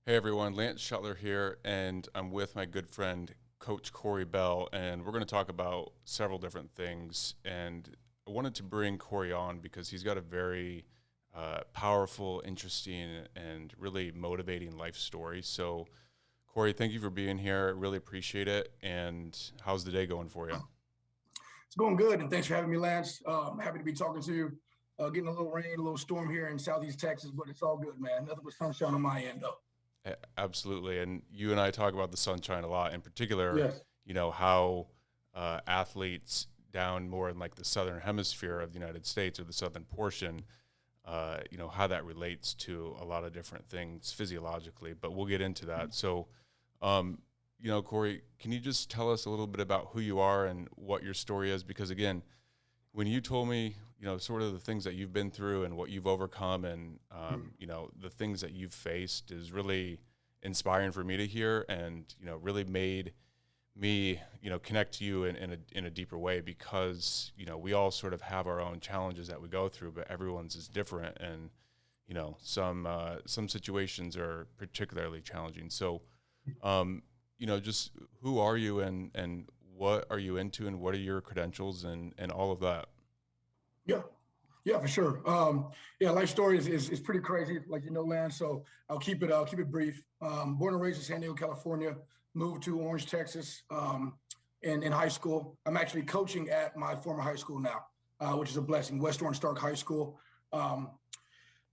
Hey everyone, Lance Schuttler here, and I'm with my good friend Coach Cory Bell, and we're going to talk about several different things. And I wanted to bring Cory on because he's got a very powerful, interesting, and really motivating life story. So, Cory, thank you for being here. I really appreciate it. And how's the day going for you? It's going good, and thanks for having me, Lance. Happy to be talking to you. Getting a little rain, a little storm here in Southeast Texas, but it's all good, man. Nothing but sunshine on my end, though. Absolutely. And you and I talk about the sunshine a lot, in particular, Yes. how athletes down more in like the southern hemisphere of the United States or the southern portion, how that relates to a lot of different things physiologically, but we'll get into that. So, Cory, can you just tell us a little bit about who you are and what your story is? Because again, when you told me, sort of the things that you've been through and what you've overcome and, the things that you've faced is really inspiring for me to hear and, really made me, connect to you in a deeper way because, we all sort of have our own challenges that we go through, but everyone's is different. And, some situations are particularly challenging. So, just who are you and what are you into and what are your credentials and all of that? Yeah. Yeah, for sure. Yeah, life story is pretty crazy, like Lance. So I'll keep it brief. Born and raised in San Diego, California. Moved to Orange, Texas, in high school. I'm actually coaching at my former high school now, which is a blessing. West Orange Stark High School. Um,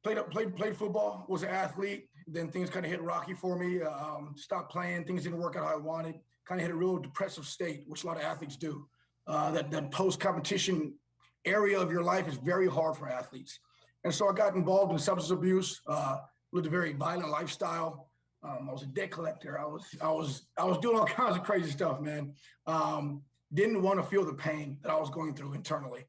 played football. Was an athlete. Then things kind of hit rocky for me. Stopped playing. Things didn't work out how I wanted. Kind of hit a real depressive state, which a lot of athletes do. That post competition area of your life is very hard for athletes. And so I got involved in substance abuse, lived a very violent lifestyle. I was a debt collector. I was doing all kinds of crazy stuff, man. Didn't want to feel the pain that I was going through internally.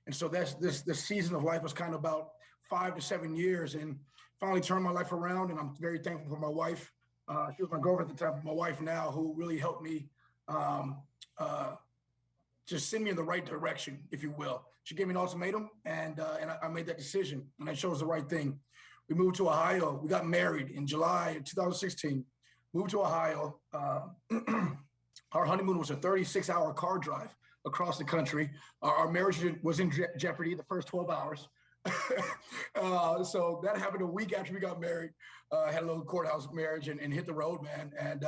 And so this season of life was kind of about 5 to 7 years and finally turned my life around. And I'm very thankful for my wife. She was my girlfriend at the time, my wife now, who really helped me um, uh, just send me in the right direction, if you will. She gave me an ultimatum, and I made that decision, and I chose the right thing. We moved to Ohio. We got married in July of 2016. Moved to Ohio. Our honeymoon was a 36-hour car drive across the country. Our marriage was in jeopardy the first 12 hours. So that happened a week after we got married. Had a little courthouse marriage and hit the road, man. And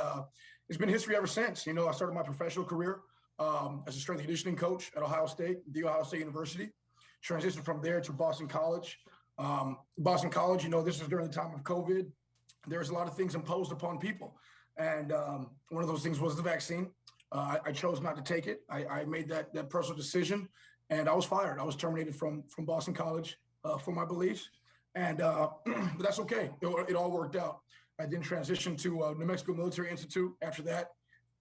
it's been history ever since. I started my professional career as a strength and conditioning coach at Ohio State, the Ohio State University. Transitioned from there to Boston College. Boston College, this was during the time of COVID. There's a lot of things imposed upon people. And one of those things was the vaccine. I chose not to take it. I made that personal decision, and I was fired. I was terminated from Boston College for my beliefs. And but that's okay. It all worked out. I then transitioned to New Mexico Military Institute after that.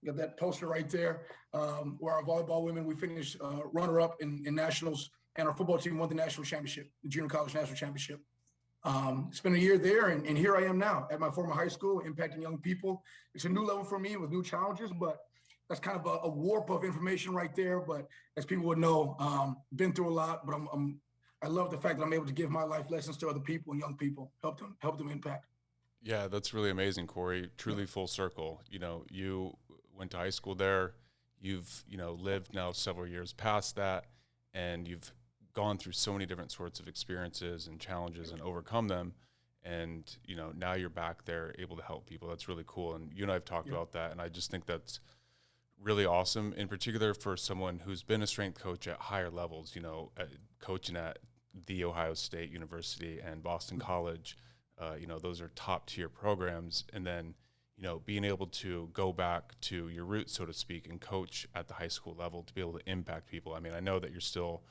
You got that poster right there, where our volleyball women, we finished runner-up in nationals, and our football team won the national championship, the junior college national championship. Spent a year there, and here I am now at my former high school, impacting young people. It's a new level for me with new challenges, but that's kind of a warp of information right there. But as people would know, been through a lot, but I love the fact that I'm able to give my life lessons to other people and young people, help them impact. Yeah, that's really amazing, Cory. Truly full circle. You went to high school there. You've, lived now several years past that, and you've gone through so many different sorts of experiences and challenges and overcome them. And, now you're back there able to help people. That's really cool. And you and I have talked Yeah. about that. And I just think that's really awesome, in particular for someone who's been a strength coach at higher levels, coaching at the Ohio State University and Boston College. Those are top tier programs. And then, being able to go back to your roots, so to speak, and coach at the high school level to be able to impact people. I mean, I know that you're still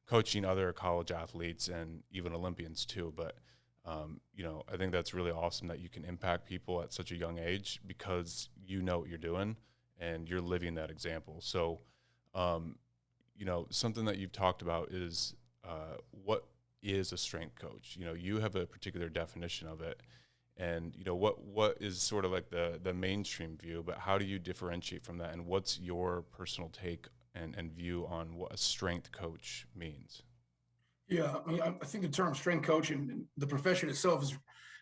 coaching other college athletes and even Olympians too, but I think that's really awesome that you can impact people at such a young age because you know what you're doing and you're living that example. So, something that you've talked about is what is a strength coach? You have a particular definition of it, and what is sort of like the mainstream view, but how do you differentiate from that, and what's your personal take and view on what a strength coach means? Yeah, I mean, I think the term strength coach and the profession itself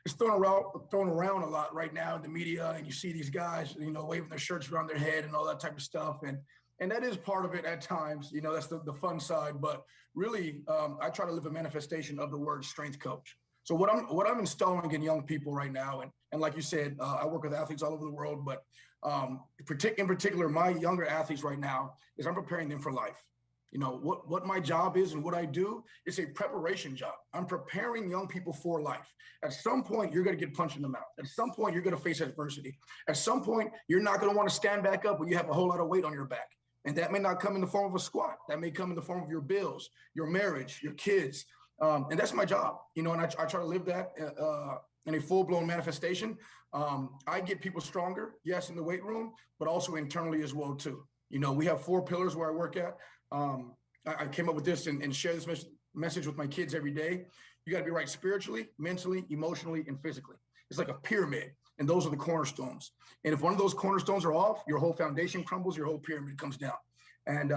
it's thrown around a lot right now in the media, and you see these guys, waving their shirts around their head and all that type of stuff, and that is part of it at times. That's the fun side, but really, I try to live a manifestation of the word strength coach. So what I'm installing in young people right now, and like you said, I work with athletes all over the world, but in particular, my younger athletes right now is I'm preparing them for life. What my job is and what I do is a preparation job. I'm preparing young people for life. At some point, you're going to get punched in the mouth. At some point, you're going to face adversity. At some point, you're not going to want to stand back up when you have a whole lot of weight on your back. And that may not come in the form of a squat. That may come in the form of your bills, your marriage, your kids. And that's my job, and I try to live that in a full-blown manifestation. I get people stronger, yes, in the weight room, but also internally as well, too. We have 4 pillars where I work at. I came up with this and share this message with my kids every day. You got to be right spiritually, mentally, emotionally, and physically. It's like a pyramid, and those are the cornerstones. And if one of those cornerstones are off, your whole foundation crumbles, your whole pyramid comes down. And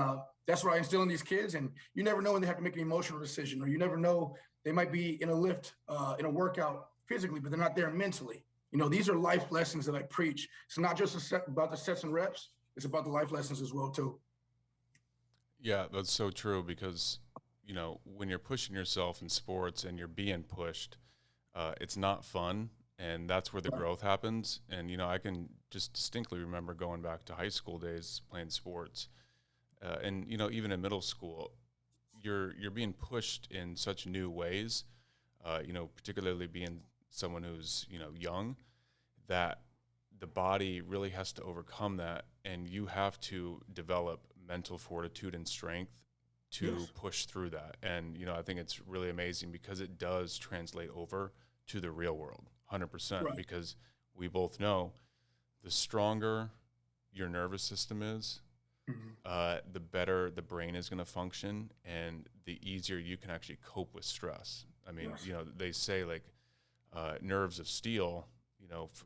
that's what I instill in these kids. And you never know when they have to make an emotional decision, or you never know, they might be in a lift, in a workout physically, but they're not there mentally. These are life lessons that I preach. It's not just about the sets and reps. It's about the life lessons as well, too. Yeah, that's so true, because, when you're pushing yourself in sports and you're being pushed, it's not fun. And that's where the growth happens. And, I can just distinctly remember going back to high school days playing sports. And, even in middle school, you're being pushed in such new ways, particularly being someone who's, young, that the body really has to overcome that. And you have to develop mental fortitude and strength to push through that. And, I think it's really amazing, because it does translate over to the real world, 100%, because we both know the stronger your nervous system is, the better the brain is going to function, and the easier you can actually cope with stress. I mean, they say nerves of steel,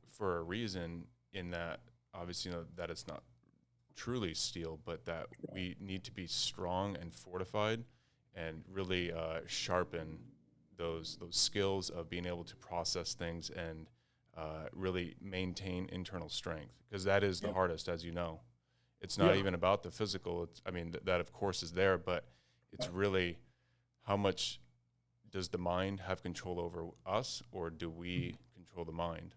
for a reason, in that obviously, that it's not truly steel, but that we need to be strong and fortified and really sharpen those skills of being able to process things and really maintain internal strength, because that is the hardest, as you know. It's not even about the physical. That of course is there, but it's really how much does the mind have control over us, or do we control the mind?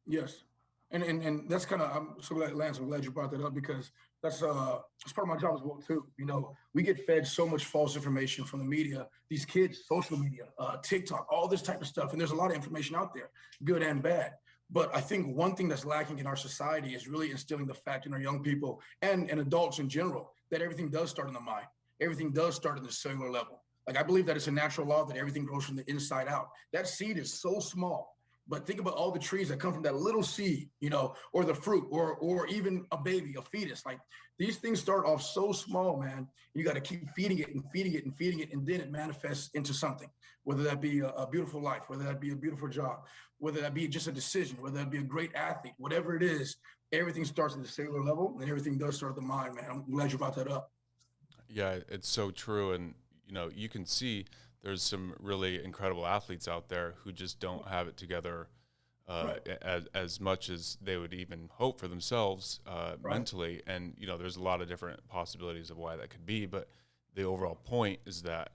Yes. And that's kind of, I'm so glad, Lance, I'm glad you brought that up, because that's part of my job as well, too. We get fed so much false information from the media, these kids, social media, TikTok, all this type of stuff. And there's a lot of information out there, good and bad. But I think one thing that's lacking in our society is really instilling the fact in our young people and adults in general, that everything does start in the mind. Everything does start at the cellular level. I believe that it's a natural law that everything grows from the inside out. That seed is so small. But think about all the trees that come from that little seed, or the fruit, or even a baby, a fetus. These things start off so small, man. You got to keep feeding it and feeding it and feeding it, and then it manifests into something, whether that be a beautiful life, whether that be a beautiful job, whether that be just a decision, whether that be a great athlete, whatever it is, everything starts at the cellular level, and everything does start at the mind, man. I'm glad you brought that up. Yeah, it's so true. And, you can see there's some really incredible athletes out there who just don't have it together as much as they would even hope for themselves mentally. And, there's a lot of different possibilities of why that could be. But the overall point is that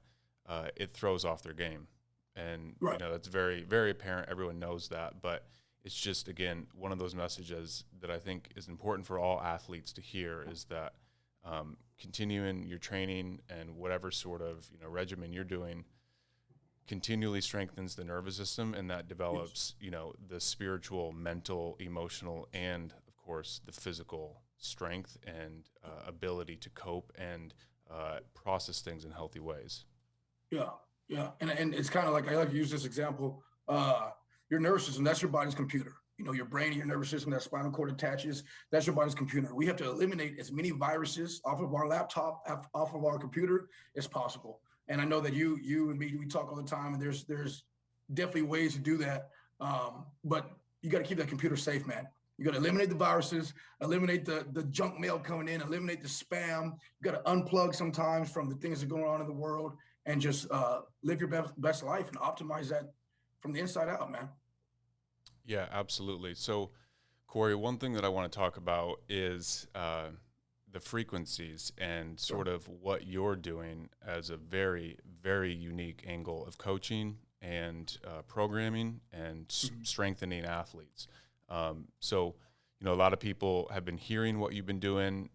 it throws off their game. And, that's very, very apparent. Everyone knows that. But it's just, again, one of those messages that I think is important for all athletes to hear, is that continuing your training and whatever sort of regimen you're doing continually strengthens the nervous system, and that develops the spiritual, mental, emotional, and of course the physical strength and ability to cope and process things in healthy ways. And it's kind of like, I like to use this example. Your nervous system, that's your body's computer. Your brain and your nervous system, that spinal cord attaches, that's your body's computer. We have to eliminate as many viruses off of our laptop, off of our computer as possible. And I know that you and me, we talk all the time, and there's definitely ways to do that. But you got to keep that computer safe, man. You got to eliminate the viruses, eliminate the junk mail coming in, eliminate the spam. You got to unplug sometimes from the things that are going on in the world, and just live your best life and optimize that from the inside out, man. Yeah, absolutely. So, Cory, one thing that I want to talk about is the frequencies and Sure. sort of what you're doing as a very, very unique angle of coaching and programming and Mhm. strengthening athletes. So, a lot of people have been hearing what you've been doing,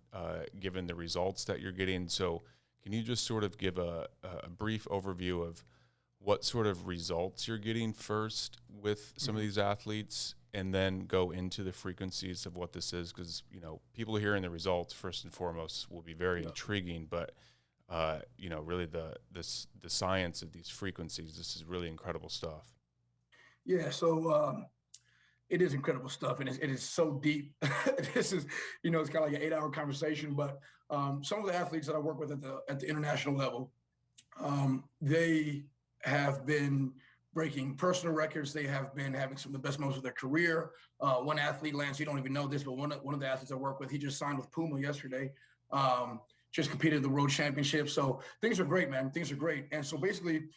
given the results that you're getting. So, can you just sort of give a brief overview of what sort of results you're getting first with some of Mhm. these athletes, and then go into the frequencies of what this is? Because people hearing the results first and foremost will be very Yeah. intriguing, but really the science of these frequencies, this is really incredible stuff. Yeah. So it is incredible stuff, and it is so deep. This is, it's kind of like an 8-hour conversation. But some of the athletes that I work with at the international level, they have been breaking personal records. They have been having some of the best moments of their career. One athlete, Lance, you don't even know this, but one of the athletes I work with, he just signed with Puma yesterday. Um, just competed at the World Championship. So things are great, man. Things are great. And so basically,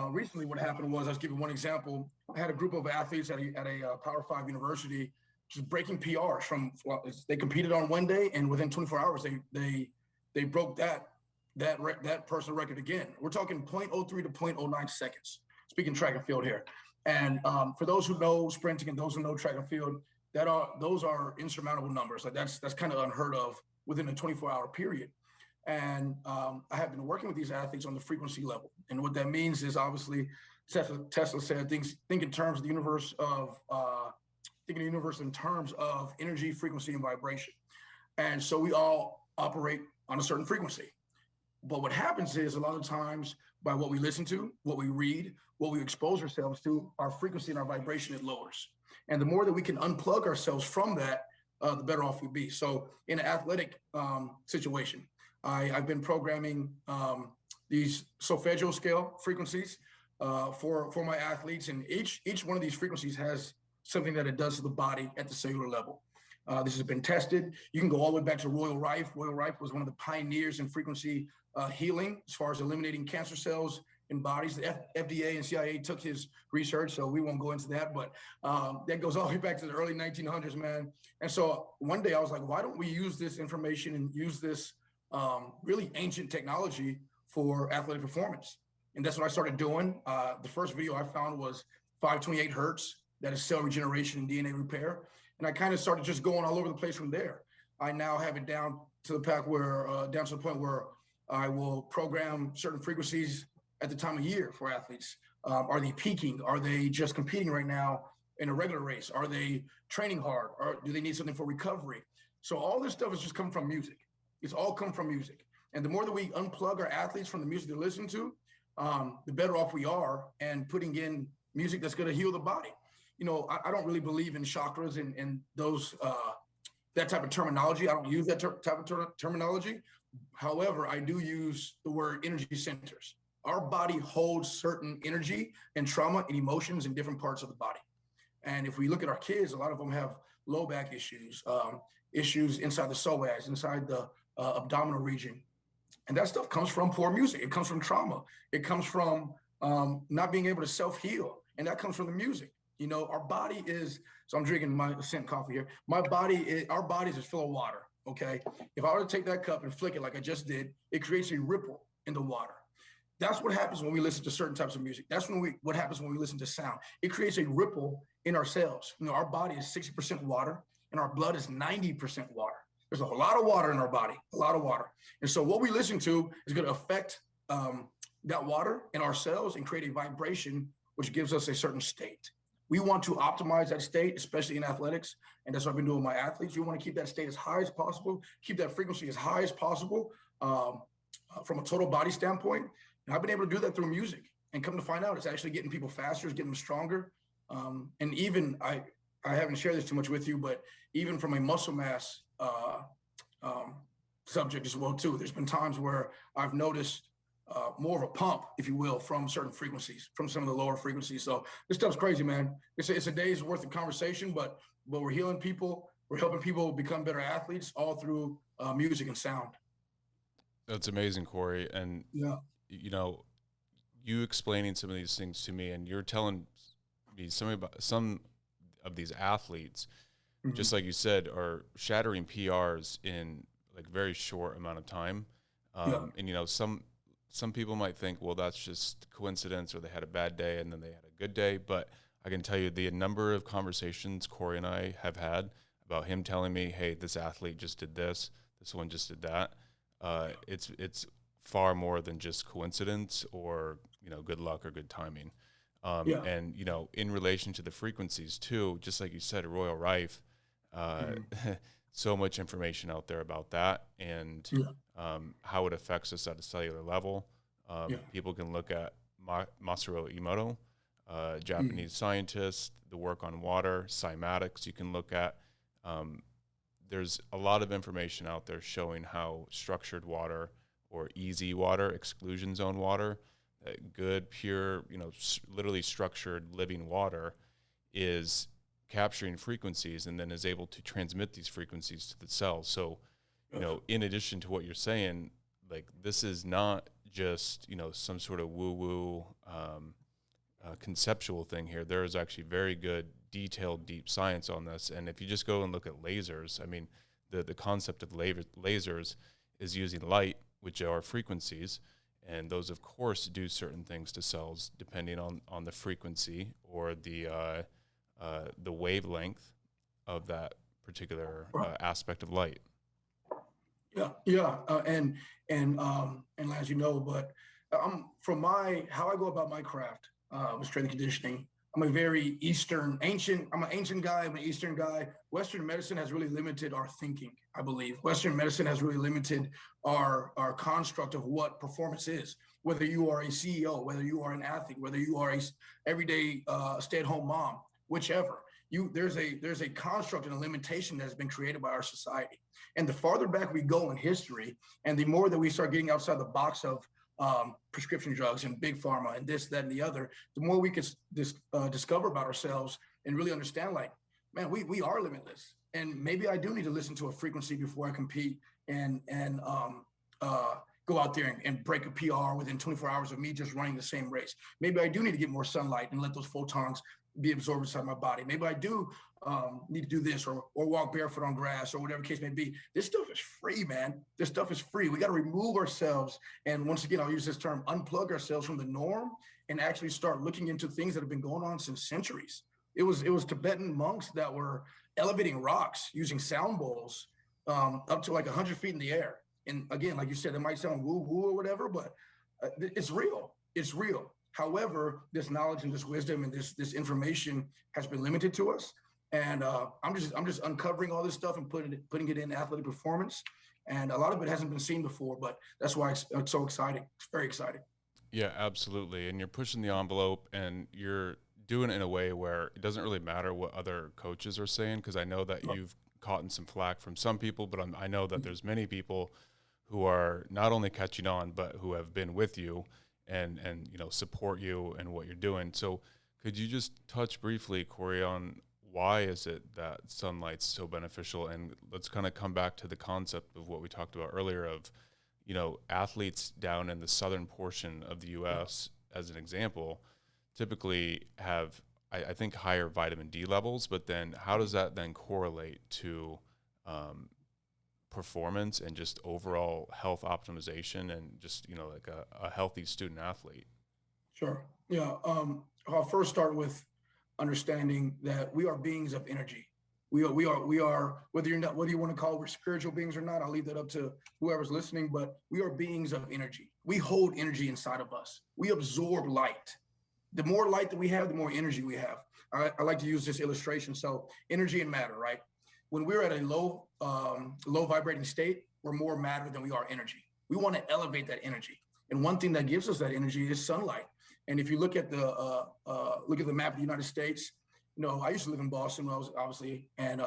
recently what happened was, I'll give you one example. I had a group of athletes at a Power 5 university just breaking PRs from, they competed on one day, and within 24 hours, they broke that personal record again. We're talking 0.03 to 0.09 seconds. Speaking track and field here, and for those who know sprinting and those who know track and field, those are insurmountable numbers. Like that's kind of unheard of within a 24-hour period. And I have been working with these athletes on the frequency level, and what that means is, obviously, Tesla said, think in terms of the universe of think of the universe in terms of energy, frequency, and vibration. And so we all operate on a certain frequency. But what happens is, a lot of times, by what we listen to, what we read, what we expose ourselves to, our frequency and our vibration, it lowers. And the more that we can unplug ourselves from that, the better off we be. So in an athletic situation, I've been programming these solfeggio scale frequencies for my athletes, and each one of these frequencies has something that it does to the body at the cellular level. This has been tested. You can go all the way back to Royal Rife. Royal Rife was one of the pioneers in frequency healing, as far as eliminating cancer cells in bodies. The FDA and CIA took his research, so we won't go into that. But that goes all the way back to the early 1900s, man. And so one day I was like, why don't we use this information and use this really ancient technology for athletic performance? And that's what I started doing. The first video I found was 528 hertz. That is cell regeneration and DNA repair. And I kind of started just going all over the place from there. I now have it down to the point where I will program certain frequencies at the time of year for athletes. Are they peaking? Are they just competing right now in a regular race? Are they training hard? Or do they need something for recovery? So all this stuff has just come from music. It's all come from music. And the more that we unplug our athletes from the music they listen to, the better off we are, and putting in music that's going to heal the body. I don't really believe in chakras and those that type of terminology. I don't use that type of terminology. However, I do use the word energy centers. Our body holds certain energy and trauma and emotions in different parts of the body. And if we look at our kids, a lot of them have low back issues, issues inside the psoas, inside the abdominal region. And that stuff comes from poor music. It comes from trauma. It comes from not being able to self-heal. And that comes from the music. Our body is, so I'm drinking my Ascent coffee here. Our bodies is full of water. Okay. If I were to take that cup and flick it like I just did, it creates a ripple in the water. That's what happens when we listen to certain types of music. That's what happens when we listen to sound. It creates a ripple in our cells. Our body is 60% water, and our blood is 90% water. There's a lot of water in our body, a lot of water. And so what we listen to is going to affect that water in our cells and create a vibration, which gives us a certain state. We want to optimize that state, especially in athletics. And that's what I've been doing with my athletes. You want to keep that state as high as possible, keep that frequency as high as possible from a total body standpoint. And I've been able to do that through music, and come to find out, it's actually getting people faster, it's getting them stronger. And even, I haven't shared this too much with you, but even from a muscle mass subject as well too, there's been times where I've noticed more of a pump, if you will, from certain frequencies, from some of the lower frequencies. So this stuff's crazy, man. It's a day's worth of conversation, but we're healing people. We're helping people become better athletes, all through music and sound. That's amazing, Cory. And Yeah. you explaining some of these things to me, and you're telling me some of these athletes, Mhm. just like you said, are shattering PRs in like very short amount of time. Yeah. And some people might think, well, that's just coincidence, or they had a bad day and then they had a good day. But I can tell you the number of conversations Cory and I have had about him telling me, hey, this athlete just did this one just did that. It's far more than just coincidence or good luck or good timing. Yeah. And in relation to the frequencies too, just like you said, Royal Rife, uh, Mhm. so much information out there about that, and Yeah. how it affects us at a cellular level. Yeah. People can look at Masaru Emoto, Mhm. Japanese scientist, the work on water, cymatics. You can look at. Um, there's a lot of information out there showing how structured water or easy water, exclusion zone water, good, pure, literally structured living water is capturing frequencies and then is able to transmit these frequencies to the cells. So, Yes. in addition to what you're saying, like this is not just, some sort of woo woo conceptual thing here. There is actually very good, detailed, deep science on this. And if you just go and look at lasers, I mean, the concept of lasers is using light, which are frequencies, and those, of course, do certain things to cells depending on the frequency or the wavelength of that particular Right. aspect of light. Yeah, yeah, and as you know, but from my how I go about my craft with strength and conditioning. I'm a very Eastern, ancient. I'm an ancient guy. I'm an Eastern guy. Western medicine has really limited our thinking. I believe Western medicine has really limited our construct of what performance is. Whether you are a CEO, whether you are an athlete, whether you are a everyday stay-at-home mom, whichever. There's a construct and a limitation that has been created by our society. And the farther back we go in history, and the more that we start getting outside the box of prescription drugs and big pharma and this, that, and the other, the more we could discover about ourselves and really understand, like, man, we are limitless. And maybe I do need to listen to a frequency before I compete and go out there and break a PR within 24 hours of me just running the same race. Maybe I do need to get more sunlight and let those photons be absorbed inside my body. Maybe I do need to do this or walk barefoot on grass or whatever case may be. This stuff is free, man. This stuff is free. We got to remove ourselves. And once again, I'll use this term, unplug ourselves from the norm and actually start looking into things that have been going on since centuries. It was Tibetan monks that were elevating rocks using sound bowls up to like 100 feet in the air. And again, like you said, it might sound woo woo or whatever, but it's real. It's real. However, this knowledge and this wisdom and this information has been limited to us. And I'm just uncovering all this stuff and putting it in athletic performance. And a lot of it hasn't been seen before, but that's why it's so exciting. It's very exciting. Yeah, absolutely. And you're pushing the envelope and you're doing it in a way where it doesn't really matter what other coaches are saying, because I know that you've caught in some flack from some people, but I know that there's many people who are not only catching on, but who have been with you and support you and what you're doing. So could you just touch briefly, Cory, on why is it that sunlight's so beneficial? And let's kind of come back to the concept of what we talked about earlier of, athletes down in the southern portion of the U.S., as an example, typically have, I think, higher vitamin D levels, but then how does that then correlate to performance and just overall health optimization and just, like a healthy student athlete? Sure. Yeah. I'll first start with understanding that we are beings of energy. We are, whether you want to call it we're spiritual beings or not, I'll leave that up to whoever's listening, but we are beings of energy. We hold energy inside of us. We absorb light. The more light that we have, the more energy we have. I like to use this illustration. So energy and matter, right? When we're at a low vibrating state, we're more matter than we are energy. We want to elevate that energy. And one thing that gives us that energy is sunlight. And if you look at the map of the United States, I used to live in Boston when I was obviously and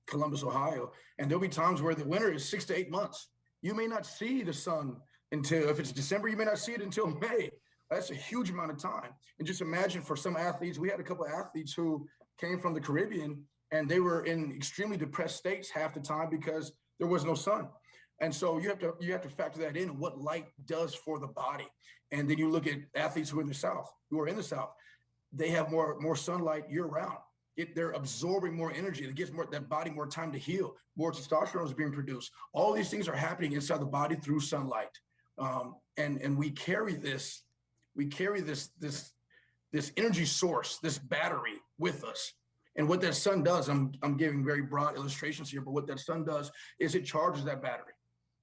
Columbus, Ohio, and there'll be times where the winter is 6 to 8 months. You may not see the sun until if it's December, you may not see it until May. That's a huge amount of time. And just imagine for some athletes, we had a couple of athletes who came from the Caribbean and they were in extremely depressed states half the time because there was no sun. And so you have to factor that in, what light does for the body. And then you look at athletes who are in the South. They have more sunlight year round. they're absorbing more energy. It gives that body more time to heal. More testosterone is being produced. All these things are happening inside the body through sunlight, and we carry this energy source, this battery with us. And what that sun does, I'm giving very broad illustrations here, but what that sun does is it charges that battery.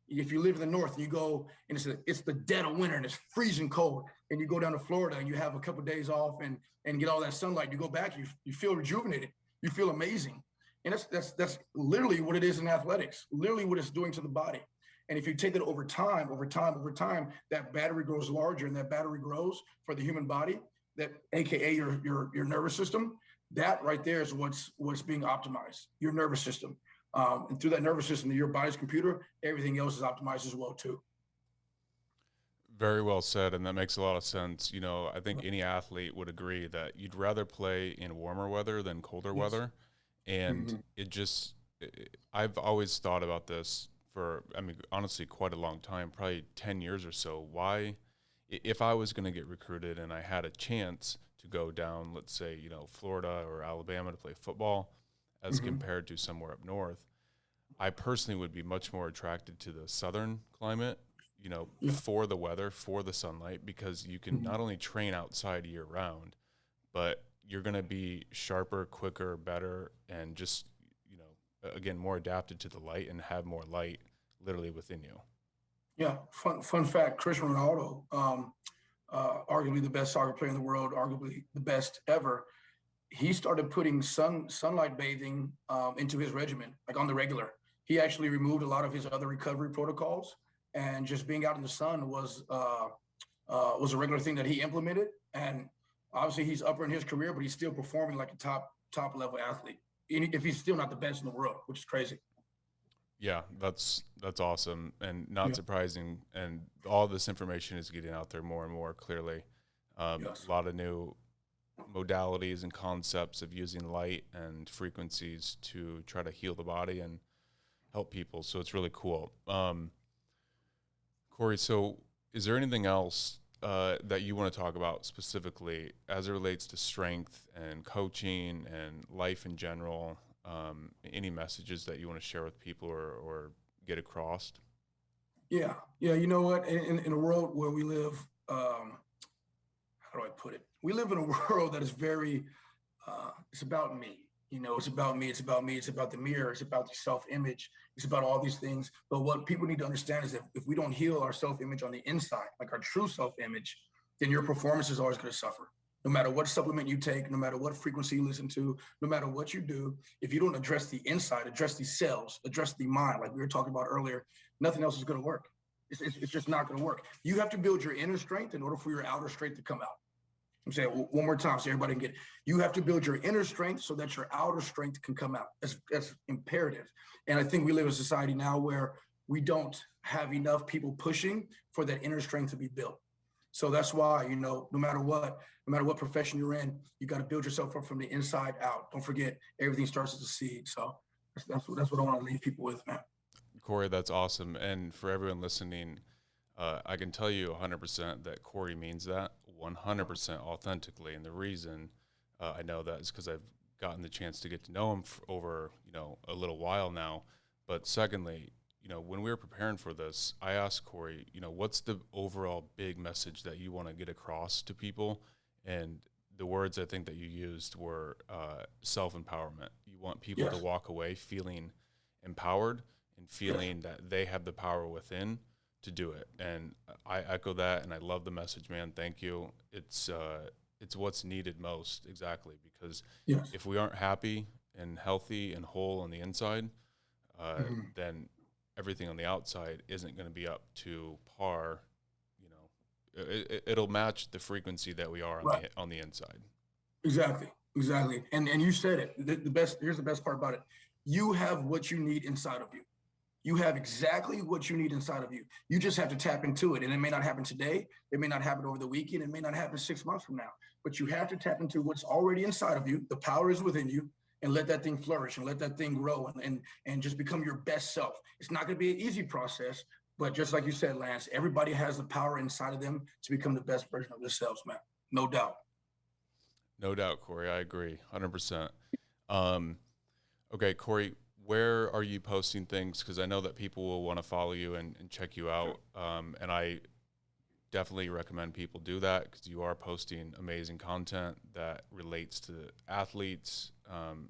If you live in the north and you go and it's the dead of winter and it's freezing cold, and you go down to Florida and you have a couple of days off and get all that sunlight, you go back, you feel rejuvenated, you feel amazing. And that's literally what it is in athletics, literally what it's doing to the body. And if you take it over time, that battery grows larger, and that battery grows for the human body, that AKA your nervous system. That right there is what's being optimized, your nervous system. And through that nervous system, your body's computer, everything else is optimized as well too. Very well said, and that makes a lot of sense. You know, I think any athlete would agree that you'd rather play in warmer weather than colder weather. And I've always thought about this for, I mean, honestly, quite a long time, probably 10 years or so. Why, if I was going to get recruited and I had a chance to go down, let's say, you know, Florida or Alabama to play football as compared to somewhere up north, I personally would be much more attracted to the southern climate, you know, for the weather, for the sunlight, because you can not only train outside year round, but you're going to be sharper, quicker, better, and just, you know, again, more adapted to the light and have more light literally within you. Yeah. Fun fact, Cristiano Ronaldo, arguably the best soccer player in the world, arguably the best ever. He started putting sunlight bathing into his regimen, like on the regular. He actually removed a lot of his other recovery protocols, and just being out in the sun was a regular thing that he implemented. And obviously, he's upper in his career, but he's still performing like a top level athlete, if he's still not the best in the world, which is crazy. Yeah, that's awesome and not surprising. And all this information is getting out there more and more clearly. A lot of new modalities and concepts of using light and frequencies to try to heal the body and help people. So it's really cool. Cory, so is there anything else that you want to talk about specifically as it relates to strength and coaching and life in general? Any messages that you want to share with people or get across? Yeah. You know what? In a world where we live, how do I put it? We live in a world that is very, it's about me. You know, it's about me. It's about me. It's about the mirror. It's about the self-image. It's about all these things. But what people need to understand is that if we don't heal our self-image on the inside, like our true self-image, then your performance is always going to suffer. No matter what supplement you take, no matter what frequency you listen to, no matter what you do, if you don't address the inside, address the cells, address the mind, like we were talking about earlier, nothing else is going to work. It's just not going to work. You have to build your inner strength in order for your outer strength to come out. I'm saying one more time so everybody can get it. You have to build your inner strength so that your outer strength can come out. That's imperative. And I think we live in a society now where we don't have enough people pushing for that inner strength to be built. So that's why, you know, no matter what profession you're in, you got to build yourself up from the inside out. Don't forget, everything starts as a seed. So that's what I want to leave people with, man. Cory, that's awesome. And for everyone listening, I can tell you 100% that Cory means that 100% authentically. And the reason I know that is because I've gotten the chance to get to know him over, you know, a little while now. But secondly, you know, when we were preparing for this, I asked Cory, you know, what's the overall big message that you want to get across to people? And the words I think that you used were self-empowerment. You want people to walk away feeling empowered and feeling that they have the power within to do it. And I echo that, and I love the message, man. Thank you. It's what's needed most, exactly, because if we aren't happy and healthy and whole on the inside, then everything on the outside isn't going to be up to par. You know, it'll match the frequency that we are on the inside. Exactly. And you said it. Here's the best part about it. You have what you need inside of you. You have exactly what you need inside of you. You just have to tap into it. And it may not happen today. It may not happen over the weekend. It may not happen 6 months from now. But you have to tap into what's already inside of you. The power is within you. And let that thing flourish and let that thing grow and just become your best self. It's not going to be an easy process. But just like you said, Lance, everybody has the power inside of them to become the best version of themselves, man. No doubt. No doubt, Cory. I agree 100%. Okay, Cory, where are you posting things? Because I know that people will want to follow you and check you out. And I definitely recommend people do that because you are posting amazing content that relates to athletes,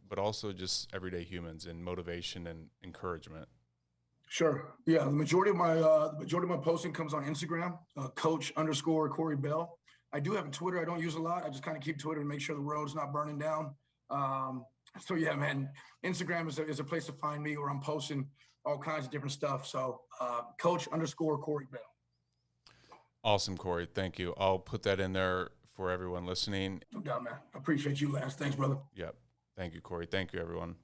but also just everyday humans and motivation and encouragement. Sure. Yeah, the majority of my posting comes on Instagram, Coach_Cory Bell. I do have a Twitter. I don't use a lot. I just kind of keep Twitter to make sure the road's not burning down. So yeah, man, Instagram is a place to find me where I'm posting all kinds of different stuff. So Coach_Cory Bell. Awesome, Cory. Thank you. I'll put that in there for everyone listening. No doubt, man. I appreciate you, Lance. Thanks, brother. Yep. Thank you, Cory. Thank you, everyone.